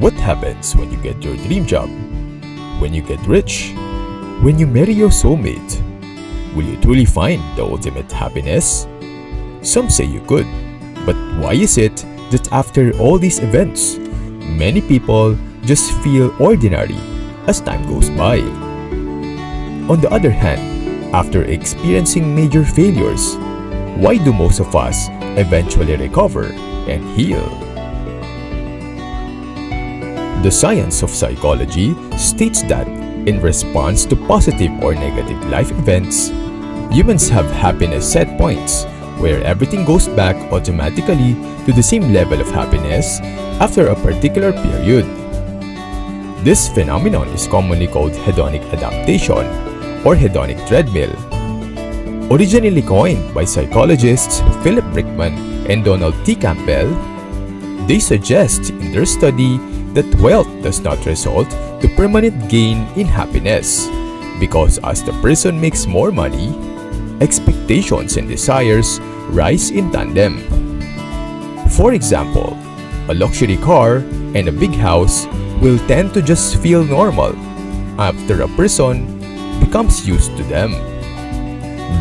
What happens when you get your dream job? When you get rich? When you marry your soulmate? Will you truly find the ultimate happiness? Some say you could, but why is it that after all these events, many people just feel ordinary as time goes by? On the other hand, after experiencing major failures, why do most of us eventually recover and heal? The science of psychology states that in response to positive or negative life events, humans have happiness set points where everything goes back automatically to the same level of happiness after a particular period. This phenomenon is commonly called hedonic adaptation or hedonic treadmill. Originally coined by psychologists Philip Brickman and Donald T. Campbell, they suggest in their study that wealth does not result to permanent gain in happiness because as the person makes more money, expectations and desires rise in tandem. For example, a luxury car and a big house will tend to just feel normal after a person becomes used to them.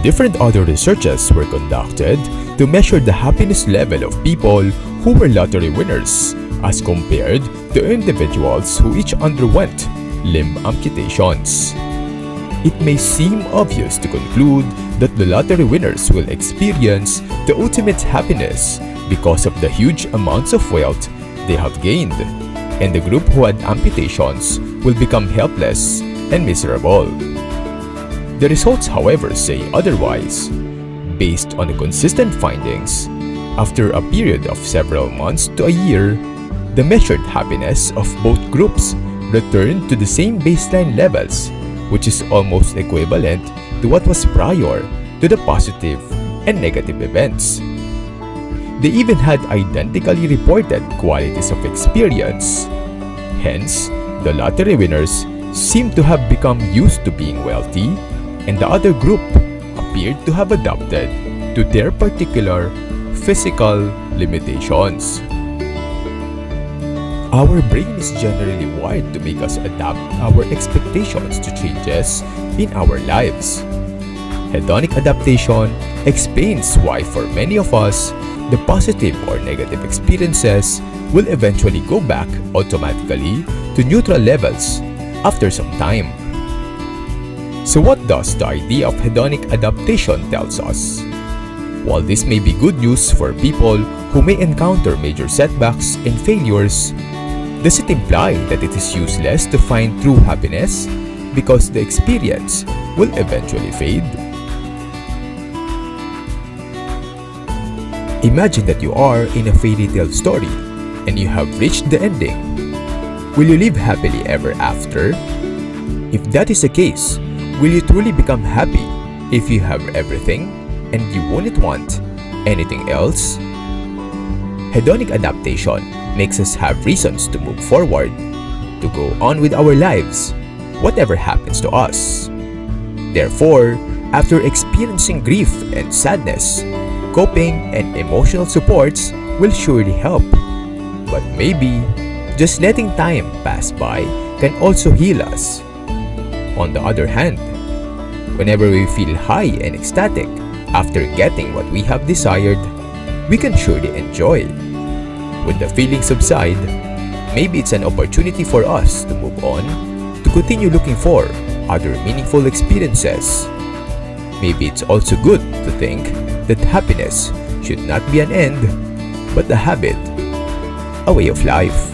Different other researches were conducted to measure the happiness level of people who were lottery winners as compared to individuals who each underwent limb amputations. It may seem obvious to conclude that the lottery winners will experience the ultimate happiness because of the huge amounts of wealth they have gained, and the group who had amputations will become helpless and miserable. The results, however, say otherwise. Based on the consistent findings, after a period of several months to a year, the measured happiness of both groups returned to the same baseline levels, which is almost equivalent to what was prior to the positive and negative events. They even had identically reported qualities of experience. Hence, the lottery winners seemed to have become used to being wealthy, and the other group appeared to have adapted to their particular physical limitations. Our brain is generally wired to make us adapt our expectations to changes in our lives. Hedonic adaptation explains why for many of us, the positive or negative experiences will eventually go back automatically to neutral levels after some time. So what does the idea of hedonic adaptation tells us? While this may be good news for people who may encounter major setbacks and failures, does it imply that it is useless to find true happiness because the experience will eventually fade? Imagine that you are in a fairy tale story and you have reached the ending. Will you live happily ever after? If that is the case, will you truly become happy if you have everything and you won't want anything else? Hedonic adaptation makes us have reasons to move forward, to go on with our lives, whatever happens to us. Therefore, after experiencing grief and sadness, coping and emotional supports will surely help. But maybe, just letting time pass by can also heal us. On the other hand, whenever we feel high and ecstatic after getting what we have desired, we can surely enjoy. When the feelings subside, maybe it's an opportunity for us to move on, to continue looking for other meaningful experiences. Maybe it's also good to think that happiness should not be an end, but a habit, a way of life.